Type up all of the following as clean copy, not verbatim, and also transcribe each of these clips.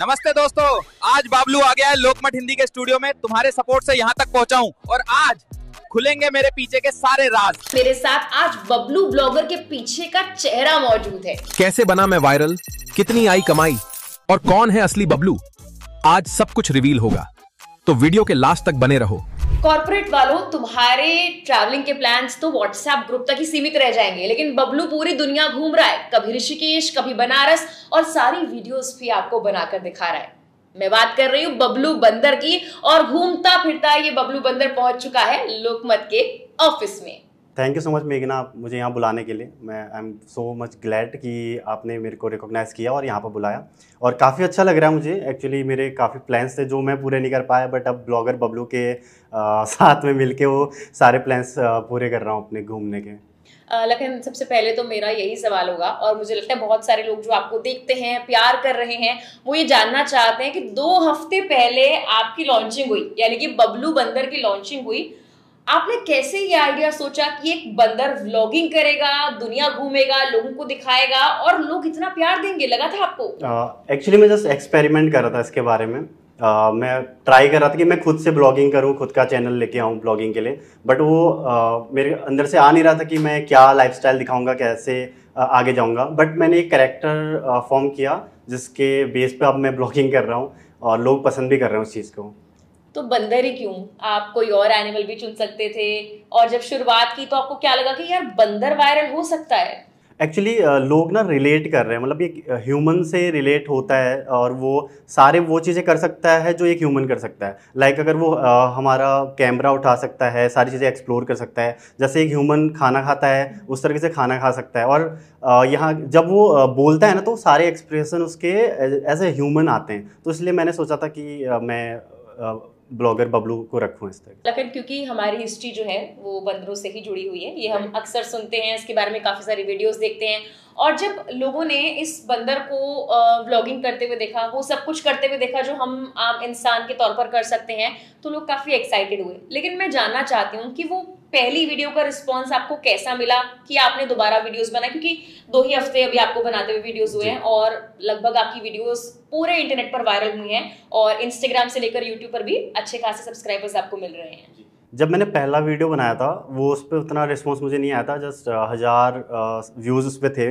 नमस्ते दोस्तों, आज बाबलू आ गया है लोकमत हिंदी के स्टूडियो में। तुम्हारे सपोर्ट से यहाँ तक पहुँचा हूँ और आज खुलेंगे मेरे पीछे के सारे राज। मेरे साथ आज बबलू ब्लॉगर के पीछे का चेहरा मौजूद है। कैसे बना मैं वायरल, कितनी आई कमाई और कौन है असली बबलू, आज सब कुछ रिवील होगा, तो वीडियो के लास्ट तक बने रहो। कॉर्पोरेट वालों, तुम्हारे ट्रैवलिंग के प्लान्स तो व्हाट्सएप ग्रुप तक ही सीमित रह जाएंगे, लेकिन बबलू पूरी दुनिया घूम रहा है, कभी ऋषिकेश, कभी बनारस, और सारी वीडियोस भी आपको बनाकर दिखा रहा है। मैं बात कर रही हूँ बबलू बंदर की, और घूमता फिरता ये बबलू बंदर पहुंच चुका है लोकमत के ऑफिस में। थैंक यू सो मच मेघना, मुझे यहाँ बुलाने के लिए। मैं I am so much glad कि आपने मेरे को रिकॉग्नाइज़ किया और यहाँ पर बुलाया, और काफ़ी अच्छा लग रहा है मुझे। एक्चुअली मेरे काफ़ी प्लान्स थे जो मैं पूरे नहीं कर पाया, बट अब ब्लॉगर बबलू के साथ में मिलके वो सारे प्लान्स पूरे कर रहा हूँ अपने घूमने के। लेकिन सबसे पहले तो मेरा यही सवाल होगा, और मुझे लगता है बहुत सारे लोग जो आपको देखते हैं, प्यार कर रहे हैं, वो ये जानना चाहते हैं कि 2 हफ्ते पहले आपकी लॉन्चिंग हुई, यानी कि बबलू बंदर की लॉन्चिंग हुई। आपने कैसे ये आइडिया सोचा कि एक बंदर व्लॉगिंग करेगा, दुनिया घूमेगा, लोगों को दिखाएगा और लोग इतना प्यार देंगे? लगा था आपको? एक्चुअली मैं जस्ट एक्सपेरिमेंट कर रहा था इसके बारे में। मैं ट्राई कर रहा था कि मैं खुद से ब्लॉगिंग करूं, खुद का चैनल लेके आऊं ब्लॉगिंग के लिए, बट वो मेरे अंदर से आ नहीं रहा था कि मैं क्या लाइफस्टाइल दिखाऊंगा, कैसे आगे जाऊंगा। बट मैंने एक कैरेक्टर फॉर्म किया जिसके बेस पे अब मैं ब्लॉगिंग कर रहा हूं और लोग पसंद भी कर रहे हैं उस चीज़ को। तो बंदर ही क्यों? आप कोई और एनिमल भी चुन सकते थे, और जब शुरुआत की तो आपको क्या लगा कि यार बंदर वायरल हो सकता है? एक्चुअली लोग ना रिलेट कर रहे हैं, मतलब ये ह्यूमन से रिलेट होता है और वो सारे वो चीज़ें कर सकता है जो एक ह्यूमन कर सकता है। लाइक अगर वो हमारा कैमरा उठा सकता है, सारी चीज़ें एक्सप्लोर कर सकता है, जैसे एक ह्यूमन खाना खाता है उस तरीके से खाना खा सकता है। और यहाँ जब वो बोलता है ना, तो सारे एक्सप्रेशन उसके एज ए ह्यूमन आते हैं। तो इसलिए मैंने सोचा था कि मैं ब्लॉगर बबलू को रखूं इस तरह। लेकिन क्योंकि हमारी हिस्ट्री जो है वो बंदरों से ही जुड़ी हुई है, ये हम अक्सर सुनते हैं, इसके बारे में काफ़ी सारी वीडियोस देखते हैं, और जब लोगों ने इस बंदर को व्लॉगिंग करते हुए देखा, वो सब कुछ करते हुए देखा जो हम आम इंसान के तौर पर कर सकते हैं, तो लोग काफ़ी एक्साइटेड हुए। लेकिन मैं जानना चाहती हूँ कि वो पहली वीडियो का रिस्पॉन्स आपको कैसा मिला कि आपने दोबारा वीडियोस बनाए, क्योंकि 2 ही हफ्ते अभी आपको बनाते हुए वीडियोस हुए हैं और लगभग आपकी वीडियोस पूरे इंटरनेट पर वायरल हुई हैं, और इंस्टाग्राम से लेकर यूट्यूब पर भी अच्छे खासे सब्सक्राइबर्स आपको मिल रहे हैं। जब मैंने पहला वीडियो बनाया था वो उस पर उतना रिस्पॉन्स मुझे नहीं आया था, जस्ट 1000 व्यूज़ उस पर थे।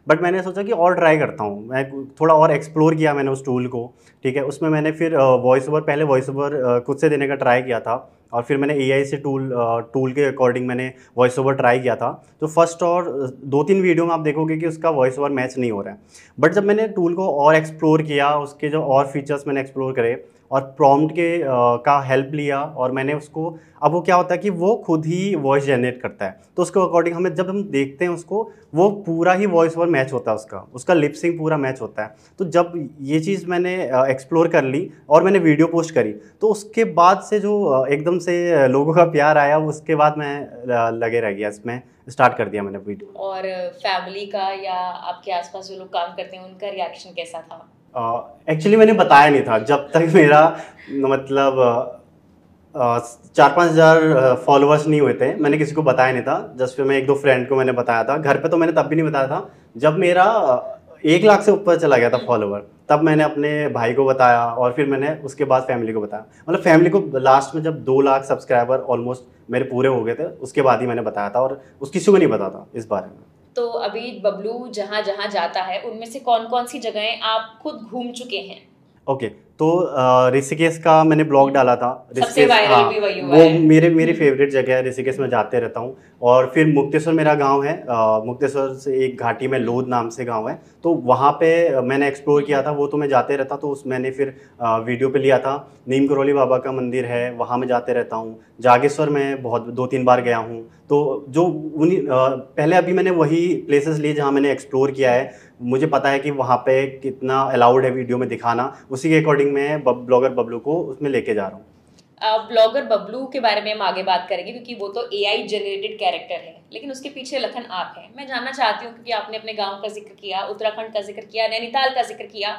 बट मैंने सोचा कि और ट्राई करता हूँ, मैं थोड़ा और एक्सप्लोर किया मैंने उस टूल को। ठीक है, उसमें मैंने फिर पहले वॉइस ओवर खुद से देने का ट्राई किया था, और फिर मैंने AI से टूल के अकॉर्डिंग मैंने वॉइस ओवर ट्राई किया था। तो फर्स्ट और 2-3 वीडियो में आप देखोगे कि उसका वॉइस ओवर मैच नहीं हो रहा है। बट जब मैंने टूल को और एक्सप्लोर किया, उसके जो और फीचर्स मैंने एक्सप्लोर करे और प्रॉम्प्ट के का हेल्प लिया, और मैंने उसको, अब वो क्या होता है कि वो खुद ही वॉइस जनरेट करता है, तो उसके अकॉर्डिंग हमें जब हम देखते हैं उसको, वो पूरा ही वॉइस ओवर मैच होता है, उसका लिप सिंक पूरा मैच होता है। तो जब ये चीज़ मैंने एक्सप्लोर कर ली और मैंने वीडियो पोस्ट करी, तो उसके बाद से जो एकदम से लोगों का प्यार आया, उसके बाद मैं लगे रह गया इसमें, स्टार्ट कर दिया मैंने वीडियो। और फैमिली का या आपके आसपास जो लोग काम करते हैं उनका रिएक्शन कैसा था? एक्चुअली मैंने बताया नहीं था जब तक मेरा मतलब 4-5 हज़ार फॉलोअर्स नहीं हुए थे, मैंने किसी को बताया नहीं था। जस्ट फिर मैं 1-2 फ्रेंड को मैंने बताया था। घर पे तो मैंने तब भी नहीं बताया था। जब मेरा 1 लाख से ऊपर चला गया था फॉलोवर, तब मैंने अपने भाई को बताया, और फिर मैंने उसके बाद फैमिली को बताया। मतलब फैमिली को लास्ट में जब 2 लाख सब्सक्राइबर ऑलमोस्ट मेरे पूरे हो गए थे, उसके बाद ही मैंने बताया था, और किसी को नहीं पता था इस बारे में। तो अभी बबलू जहाँ जहाँ जाता है उनमें से कौन कौन सी जगहें आप खुद घूम चुके हैं? ओके, तो ऋषिकेश का मैंने ब्लॉग डाला था। सबसे वायरल भी वही हुआ वो है। मेरे फेवरेट जगह है, ऋषिकेश में जाते रहता हूँ। और फिर मुक्तेश्वर मेरा गांव है, मुक्तेश्वर से एक घाटी में लोध नाम से गांव है, तो वहाँ पे मैंने एक्सप्लोर किया था। वो तो मैं जाते रहता, तो मैंने फिर वीडियो पे लिया था। नीम करौली बाबा का मंदिर है, वहाँ मैं जाते रहता हूँ। जागेश्वर में 2-3 बार गया हूँ। तो जो पहले अभी मैंने वही प्लेसेस लिए जहाँ मैंने एक्सप्लोर किया है, मुझे पता है कि वहाँ पे कितना अलाउड है वीडियो में दिखाना, उसी के अकॉर्डिंग मैं ब्लॉगर बबलू को उसमें लेके जा रहा हूँ। ब्लॉगर बबलू के बारे में हम आगे बात करेंगे, क्योंकि वो तो AI जनरेटेड कैरेक्टर है, लेकिन उसके पीछे लखन आप हैं। मैं जानना चाहती हूँ, क्योंकि आपने अपने गांव का जिक्र किया, उत्तराखंड का जिक्र किया, नैनीताल का जिक्र किया,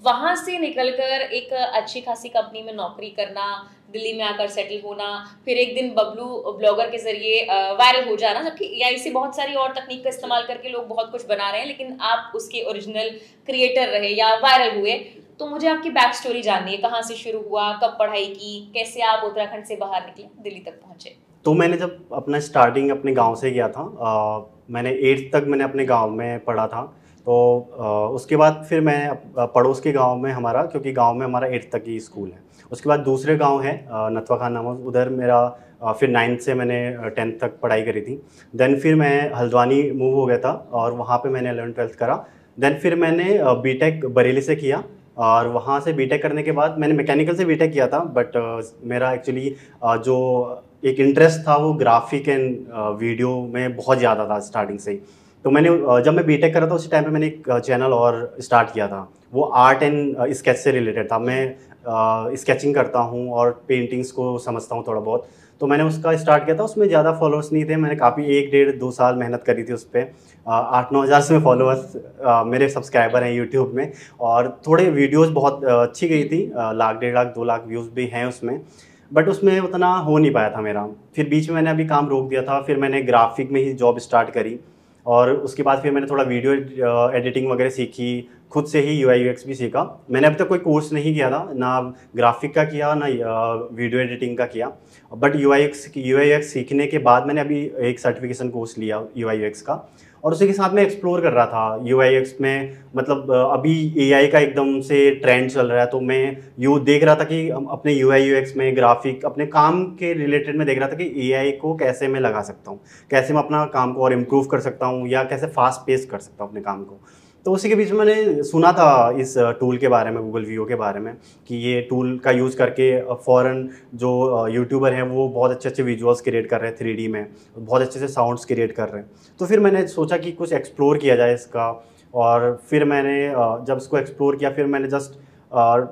वहां से निकलकर एक अच्छी खासी कंपनी में नौकरी करना, दिल्ली में आकर सेटल होना, फिर एक दिन बबलू ब्लॉगर के जरिए वायरल हो जाना, जबकि AI से बहुत सारी और तकनीक का इस्तेमाल करके लोग बहुत कुछ बना रहे हैं, लेकिन आप उसके ओरिजिनल क्रिएटर रहे या वायरल हुए। तो मुझे आपकी बैक स्टोरी जाननी है, कहाँ से शुरू हुआ, कब पढ़ाई की, कैसे आप उत्तराखंड से बाहर निकले, दिल्ली तक पहुंचे? तो मैंने जब अपना स्टार्टिंग अपने गांव से किया था, मैंने 8th तक मैंने अपने गांव में पढ़ा था। तो उसके बाद फिर मैं पड़ोस के गांव में हमारा, क्योंकि गांव में हमारा 8th तक ही स्कूल है। उसके बाद दूसरे गांव है नथवा खान नामक, उधर मेरा फिर 9th से मैंने 10th तक पढ़ाई करी थी। देन फिर मैं हल्द्वानी मूव हो गया था और वहाँ पे मैंने 11th-12th करा। देन फिर मैंने बीटेक बरेली से किया और वहाँ से बीटेक करने के बाद मैंने मैकेनिकल से बीटेक किया था, बट मेरा एक्चुअली जो एक इंटरेस्ट था वो ग्राफिक एंड वीडियो में बहुत ज़्यादा था स्टार्टिंग से ही। तो मैंने जब मैं बीटेक कर रहा था उसी टाइम पे मैंने एक चैनल और स्टार्ट किया था, वो आर्ट एंड स्केच से रिलेटेड था। मैं स्केचिंग करता हूँ और पेंटिंग्स को समझता हूँ थोड़ा बहुत, तो मैंने उसका स्टार्ट किया था। उसमें ज़्यादा फॉलोअर्स नहीं थे, मैंने काफ़ी 1-1.5-2 साल मेहनत करी थी उस पर। 8-9 हज़ार से फॉलोअर्स मेरे सब्सक्राइबर हैं यूट्यूब में, और थोड़े वीडियोस बहुत अच्छी गई थी, 1 लाख 1.5 लाख 2 लाख व्यूज़ भी हैं उसमें, बट उसमें उतना हो नहीं पाया था मेरा। फिर बीच में मैंने अभी काम रोक दिया था, फिर मैंने ग्राफिक में ही जॉब स्टार्ट करी और उसके बाद फिर मैंने थोड़ा वीडियो एडिटिंग वगैरह सीखी, खुद से ही UI UX भी सीखा। मैंने अभी तक कोई कोर्स नहीं किया था, ना ग्राफिक का किया ना वीडियो एडिटिंग का किया, बट UI UX सीखने के बाद मैंने अभी एक सर्टिफिकेशन कोर्स लिया UI UX का, और उसी के साथ मैं एक्सप्लोर कर रहा था UI UX में। मतलब अभी AI का एकदम से ट्रेंड चल रहा है, तो मैं यूँ देख रहा था कि अपने UI UX में ग्राफिक अपने काम के रिलेटेड में देख रहा था कि AI को कैसे मैं लगा सकता हूँ, कैसे मैं अपना काम को और इम्प्रूव कर सकता हूँ, या कैसे फास्ट पेस कर सकता हूँ अपने काम को। तो उसी के बीच में मैंने सुना था इस टूल के बारे में, गूगल वीओ के बारे में, कि ये टूल का यूज़ करके फ़ौरन जो यूट्यूबर हैं वो बहुत अच्छे अच्छे विजुअल्स क्रिएट कर रहे हैं 3D में, बहुत अच्छे से साउंड्स क्रिएट कर रहे हैं। तो फिर मैंने सोचा कि कुछ एक्सप्लोर किया जाए इसका, और फिर मैंने जब इसको एक्सप्लोर किया फिर मैंने जस्ट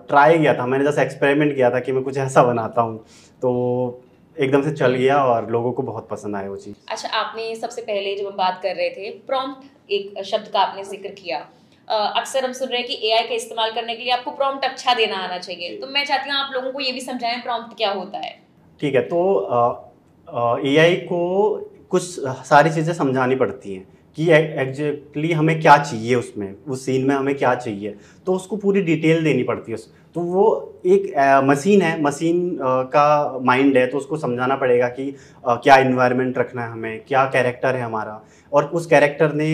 ट्राई किया था, मैंने जस्ट एक्सपेरिमेंट किया था कि मैं कुछ ऐसा बनाता हूँ, तो एकदम से चल गया और लोगों को बहुत पसंद आया वो चीज़। अच्छा, आपने सबसे पहले जब हम बात कर रहे थे प्रॉम्प्ट एक शब्द का आपने जिक्र किया, अक्सर हम सुन रहे हैं कि AI का इस्तेमाल करने के लिए आपको प्रॉम्प्ट अच्छा देना आना चाहिए, तो मैं चाहती हूँ आप लोगों को ये भी समझाएं प्रॉम्प्ट क्या होता है। ठीक है, तो AI को कुछ सारी चीज़ें समझानी पड़ती हैं कि एग्जैक्टली हमें क्या चाहिए, उसमें उस सीन में हमें क्या चाहिए, तो उसको पूरी डिटेल देनी पड़ती है। तो वो एक मशीन है, मशीन का माइंड है, तो उसको समझाना पड़ेगा कि क्या इन्वायरमेंट रखना है हमें, क्या कैरेक्टर है हमारा, और उस कैरेक्टर ने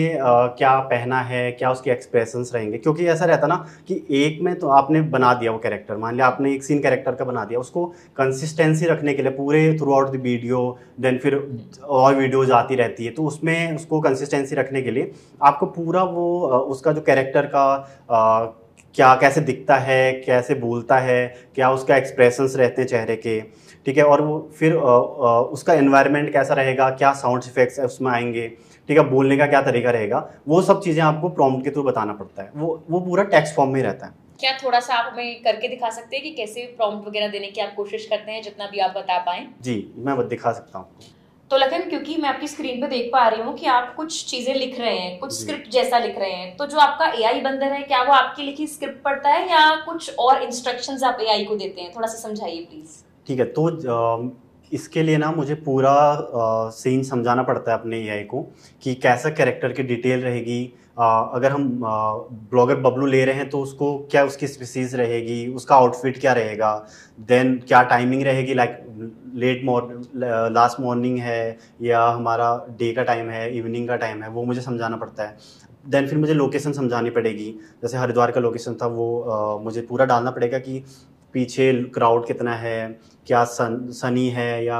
क्या पहना है, क्या उसके एक्सप्रेशंस रहेंगे। क्योंकि ऐसा रहता ना कि एक में तो आपने बना दिया वो कैरेक्टर, मान लिया आपने एक सीन कैरेक्टर का बना दिया, उसको कंसिस्टेंसी रखने के लिए पूरे throughout the video, then फिर और वीडियोज आती रहती है, तो उसमें उसको कंसिस्टेंसी रखने के लिए आपको पूरा वो उसका जो कैरेक्टर का क्या कैसे दिखता है, कैसे बोलता है, क्या उसका एक्सप्रेशंस रहते हैं चेहरे के, ठीक है, और वो फिर उसका एनवायरनमेंट कैसा रहेगा, क्या साउंड इफेक्ट्स उसमें आएंगे, ठीक है, बोलने का क्या तरीका रहेगा, वो सब चीज़ें आपको प्रॉम्प्ट के थ्रू बताना पड़ता है। वो पूरा टेक्स्ट फॉर्म में ही रहता है। क्या थोड़ा सा आप हमें करके दिखा सकते हैं कि कैसे प्रॉम्प्ट वगैरह देने की आप कोशिश करते हैं, जितना भी आप बता पाएं? जी, मैं दिखा सकता हूँ। तो लखन, क्योंकि मैं आपकी स्क्रीन पे देख पा रही हूँ कि आप कुछ चीजें लिख रहे हैं, कुछ स्क्रिप्ट जैसा लिख रहे हैं, तो जो आपका AI बंदर है, क्या वो आपकी लिखी स्क्रिप्ट पढ़ता है या कुछ और इंस्ट्रक्शंस आप AI को देते हैं? थोड़ा सा समझाइए प्लीज। ठीक है, तो इसके लिए ना मुझे पूरा सीन समझाना पड़ता है अपने AI को कि कैसा कैरेक्टर की डिटेल रहेगी। अगर हम ब्लॉगर बबलू ले रहे हैं तो उसको क्या उसकी स्पीसीज रहेगी, उसका आउटफिट क्या रहेगा, देन क्या टाइमिंग रहेगी, लाइक लास्ट मॉर्निंग है या हमारा डे का टाइम है, इवनिंग का टाइम है, वो मुझे समझाना पड़ता है। देन फिर मुझे लोकेशन समझानी पड़ेगी, जैसे हरिद्वार का लोकेशन था वो मुझे पूरा डालना पड़ेगा कि पीछे क्राउड कितना है, क्या सनी है या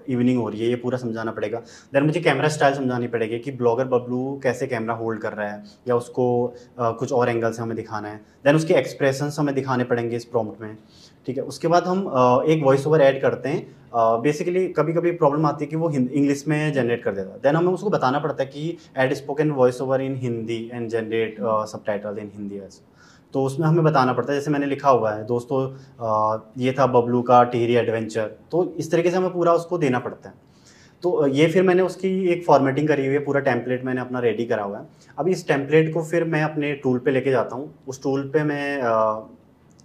इवनिंग हो रही है, ये पूरा समझाना पड़ेगा। देन मुझे कैमरा स्टाइल समझानी पड़ेगी कि ब्लॉगर बबलू कैसे कैमरा होल्ड कर रहा है, या उसको कुछ और एंगल से हमें दिखाना है। देन उसके एक्सप्रेशंस हमें दिखाने पड़ेंगे इस प्रॉम्प्ट में, ठीक है। उसके बाद हम एक वॉइस ओवर ऐड करते हैं। बेसिकली कभी कभी प्रॉब्लम आती है कि वो इंग्लिश में जनरेट कर देता है, देन हमें उसको बताना पड़ता है कि add spoken voice over in Hindi and generate subtitle in Hindi as. तो उसमें हमें बताना पड़ता है, जैसे मैंने लिखा हुआ है, दोस्तों ये था बबलू का टिहरी एडवेंचर, तो इस तरीके से हमें पूरा उसको देना पड़ता है। तो ये फिर मैंने उसकी एक फॉर्मेटिंग करी हुई है, पूरा टेम्पलेट मैंने अपना रेडी करा हुआ है। अब इस टेम्पलेट को फिर मैं अपने टूल पे लेके जाता हूँ, उस टूल पे मैं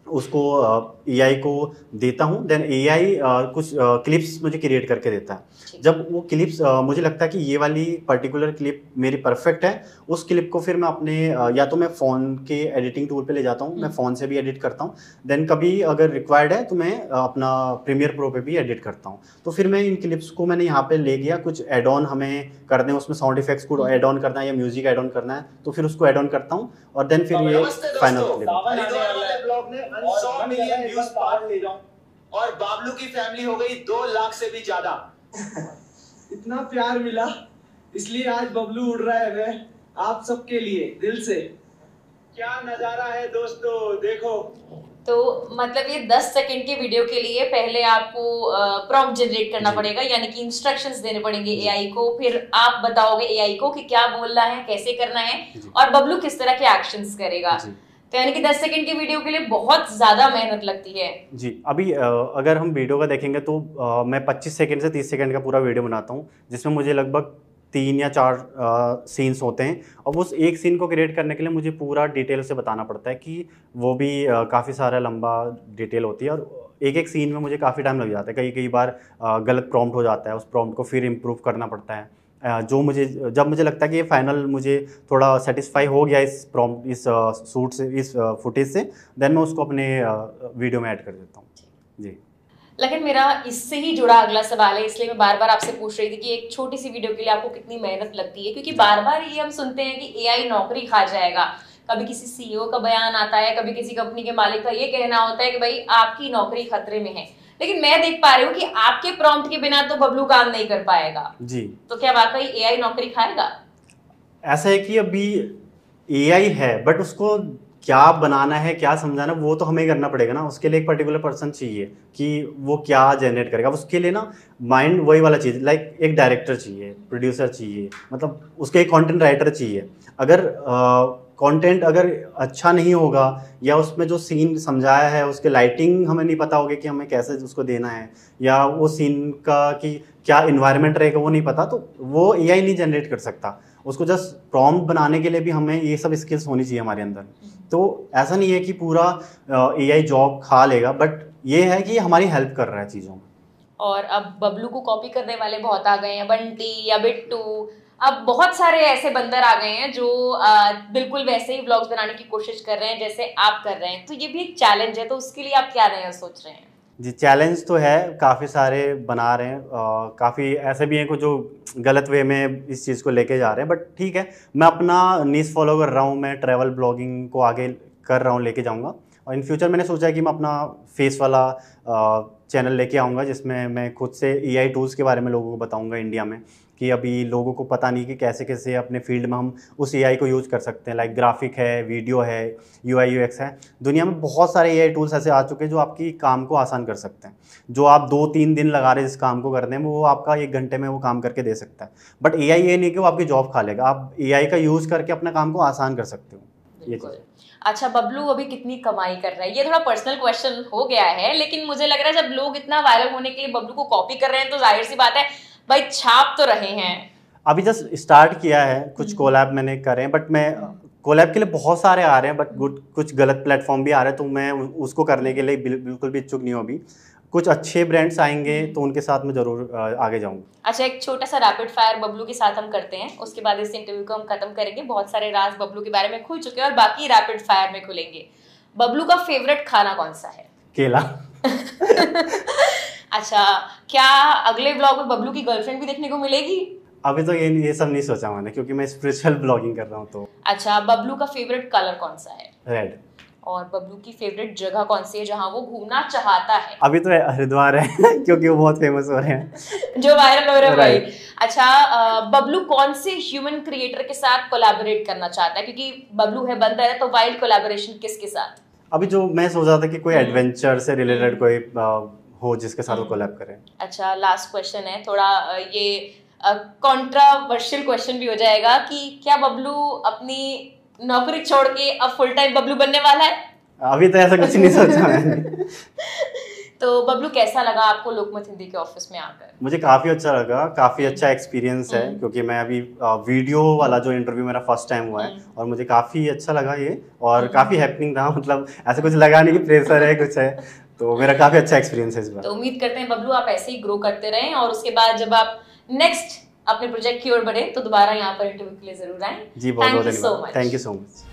उसको एआई को देता हूँ, देन एआई कुछ क्लिप्स मुझे क्रिएट करके देता है। जब वो क्लिप्स मुझे लगता है कि ये वाली पर्टिकुलर क्लिप मेरी परफेक्ट है, उस क्लिप को फिर मैं अपने या तो मैं फ़ोन के एडिटिंग टूल पे ले जाता हूँ, मैं फ़ोन से भी एडिट करता हूँ, देन कभी अगर रिक्वायर्ड है तो मैं अपना प्रीमियर प्रो पे भी एडिट करता हूँ। तो फिर मैं इन क्लिप्स को मैंने यहाँ पे ले गया, कुछ एड ऑन हमें करने हैं, उसमें साउंड इफेक्ट्स को एड ऑन करना है या म्यूजिक एड ऑन करना है, तो फिर उसको एड ऑन करता हूूँ और देन फिर ये फाइनल क्लिप। और बाबलू की फैमिली हो गई 2 लाख से भी ज्यादा। इतना प्यार मिला, इसलिए आज बबलू उड़ रहा है मैं आप सबके लिए दिल से। क्या नजारा है दोस्तों, देखो। तो मतलब ये 10 सेकंड के वीडियो के लिए पहले आपको प्रॉम्प्ट जनरेट करना पड़ेगा, यानी कि इंस्ट्रक्शंस देने पड़ेंगे एआई को, फिर आप बताओगे एआई को कि क्या बोलना है, कैसे करना है और बबलू किस तरह के एक्शंस करेगा। तो यानी कि 10 सेकंड के वीडियो के लिए बहुत ज्यादा मेहनत लगती है जी। अभी अगर हम वीडियो का देखेंगे तो मैं 25 सेकंड से 30 सेकंड का पूरा वीडियो बनाता हूँ, जिसमें मुझे लगभग 3 या 4 सीन्स होते हैं, और उस एक सीन को क्रिएट करने के लिए मुझे पूरा डिटेल से बताना पड़ता है कि वो भी काफ़ी सारा लंबा डिटेल होती है, और एक एक सीन में मुझे काफ़ी टाइम लग जाता है। कई बार गलत प्रॉम्प्ट हो जाता है, उस प्रॉम्प्ट को फिर इम्प्रूव करना पड़ता है। जब मुझे लगता है कि ये फाइनल मुझे थोड़ा सेटिस्फाई हो गया इस प्रॉम्प्ट, इस शूट से, इस फुटेज से, देन मैं उसको अपने वीडियो में ऐड कर देता हूँ जी। लेकिन मेरा इससे ही जुड़ा अगला सवाल है, इसलिए मैं बार बार आपसे पूछ रही थी कि एक छोटी सी वीडियो के लिए आपको कितनी मेहनत लगती है, क्योंकि बार बार ये हम सुनते हैं कि एआई नौकरी खा जाएगा। कभी किसी सीईओ का बयान आता है, कभी किसी कंपनी के मालिक का ये कहना होता है कि भाई आपकी नौकरी खतरे में है, लेकिन मैं देख पा रही हूँ कि आपके प्रॉम्प्ट के बिना तो बबलू काम नहीं कर पाएगा जी। तो क्या वाकई एआई नौकरी खाएगा? ऐसा है कि अभी एआई है, बट उसको क्या बनाना है, क्या समझाना, वो तो हमें करना पड़ेगा ना। उसके लिए एक पर्टिकुलर पर्सन चाहिए कि वो क्या जनरेट करेगा। उसके लिए ना माइंड वही वाला चीज़, लाइक एक डायरेक्टर चाहिए, प्रोड्यूसर चाहिए, मतलब उसके एक कंटेंट राइटर चाहिए। अगर कंटेंट अगर अच्छा नहीं होगा, या उसमें जो सीन समझाया है उसके लाइटिंग हमें नहीं पता होगी कि हमें कैसे उसको देना है, या वो सीन का कि क्या इन्वायरमेंट रहेगा वो नहीं पता, तो वो एआई नहीं जनरेट कर सकता। उसको जस्ट प्रॉम्प्ट बनाने के लिए भी हमें ये सब स्किल्स होनी चाहिए हमारे अंदर। तो ऐसा नहीं है कि पूरा एआई जॉब खा लेगा, बट ये है कि हमारी हेल्प कर रहा है चीज़ों में। और अब बबलू को कॉपी करने वाले बहुत आ गए हैं, बंटी या बिट्टू, अब बहुत सारे ऐसे बंदर आ गए हैं जो बिल्कुल वैसे ही व्लॉग्स बनाने की कोशिश कर रहे हैं जैसे आप कर रहे हैं। तो ये भी एक चैलेंज है, तो उसके लिए आप क्या नया सोच रहे हैं? जी, चैलेंज तो है, काफ़ी सारे बना रहे हैं, काफ़ी ऐसे भी हैं कुछ जो गलत वे में इस चीज़ को लेके जा रहे हैं, बट ठीक है, मैं अपना नीश फॉलो कर रहा हूँ, मैं ट्रैवल ब्लॉगिंग को आगे कर रहा हूँ, लेके जाऊँगा। और इन फ्यूचर मैंने सोचा है कि मैं अपना फेस वाला चैनल लेके आऊँगा, जिसमें मैं खुद से एआई टूल्स के बारे में लोगों को बताऊँगा इंडिया में, कि अभी लोगों को पता नहीं कि कैसे कैसे अपने फील्ड में हम उस एआई को यूज़ कर सकते हैं। लाइक ग्राफिक है, वीडियो है, यूआई यूएक्स है, दुनिया में बहुत सारे एआई टूल्स ऐसे आ चुके हैं जो आपकी काम को आसान कर सकते हैं। जो आप 2-3 दिन लगा रहे हैं जिस काम को करने में, वो आपका 1 घंटे में वो काम करके दे सकता है। बट एआई ये नहीं कि वो आपकी जॉब खा लेगा, आप एआई का यूज़ करके अपना काम को आसान कर सकते हो। ये चीज़। अच्छा, बबलू अभी कितनी कमाई कर रहा है? ये थोड़ा पर्सनल क्वेश्चन हो गया है, लेकिन मुझे लग रहा है जब लोग इतना वायरल होने के लिए बबलू को कॉपी कर रहे हैं तो जाहिर सी बात है भाई छाप तो रहे हैं। अभी जस्ट स्टार्ट किया है, कुछ कोलैब मैंने करे हैं, बट मैं कोलैब के लिए बहुत सारे आ रहे हैं, बट कुछ गलत प्लेटफॉर्म भी आ रहे हैं, तो मैं उसको करने के लिए बिल्कुल भी इच्छुक नहीं हूँ अभी। कुछ अच्छे ब्रांड्स आएंगे तो उनके साथ मैं जरूर आगे जाऊंगा। अच्छा, एक छोटा सा रैपिड फायर बबलू के साथ हम करते हैं, उसके बाद इस इंटरव्यू को हम खत्म करेंगे। बहुत सारे राज बबलू के बारे में खुल चुके हैं और बाकी रैपिड फायर में खुलेंगे। बबलू का फेवरेट खाना कौन सा है? केला। अच्छा, क्या अगले ब्लॉग में बबलू की गर्लफ्रेंड भी देखने को मिलेगी? अभी तो ये सब नहीं सोचा मैंने, क्योंकि मैं स्पिरिचुअल ब्लॉगिंग कर रहा हूँ। तो अच्छा, बबलू का फेवरेट कलर कौन सा है? रेड। और बबलू की फेवरेट जगह कौन सी है जहाँ वो घूमना चाहता है? अभी तो हरिद्वार है क्योंकि वो बहुत फेमस हो रहे हैं, जो वायरल हो रहे हैं भाई। अच्छा, बबलू कौन से ह्यूमन क्रिएटर के साथ कोलैबोरेट करना चाहता है? क्योंकि बबलू है बंदर है, तो वाइल्ड कोलैबोरेशन किसके साथ? अभी जो मैं सोच रहा था कि कोई एडवेंचर से रिलेटेड कोई हो जिसके साथ वो कोलैब करे। अच्छा, लास्ट क्वेश्चन है, थोड़ा ये कंट्रोवर्शियल क्वेश्चन भी हो जाएगा कि क्या बबलू अपनी नौकरी छोड़ के अब फुल टाइम बबलू बनने वाला है? अभी तो ऐसा कुछ नहीं सोचा मैंने। तो बबलू, कैसा लगा आपको लोकमत हिंदी के ऑफिस में आकर? मुझे काफ़ी अच्छा लगा, काफ़ी अच्छा एक्सपीरियंस है, क्योंकि मैं अभी वीडियो वाला जो इंटरव्यू मेरा फर्स्ट टाइम हुआ है और मुझे काफ़ी अच्छा लगा ये, और काफ़ी हैपनिंग था, मतलब ऐसे कुछ लगा नहीं कि प्रेशर है कुछ है, तो मेरा काफ़ी अच्छा एक्सपीरियंस है इस बार। तो उम्मीद करते हैं बबलू आप ऐसे ही ग्रो करते रहें और उसके बाद जब आप नेक्स्ट अपने प्रोजेक्ट की ओर बढ़े तो दोबारा यहाँ पर इंटरव्यू के लिए जरूर आए। जी बहुत बहुत थैंक यू सो धन्यवाद, much. Thank you so much.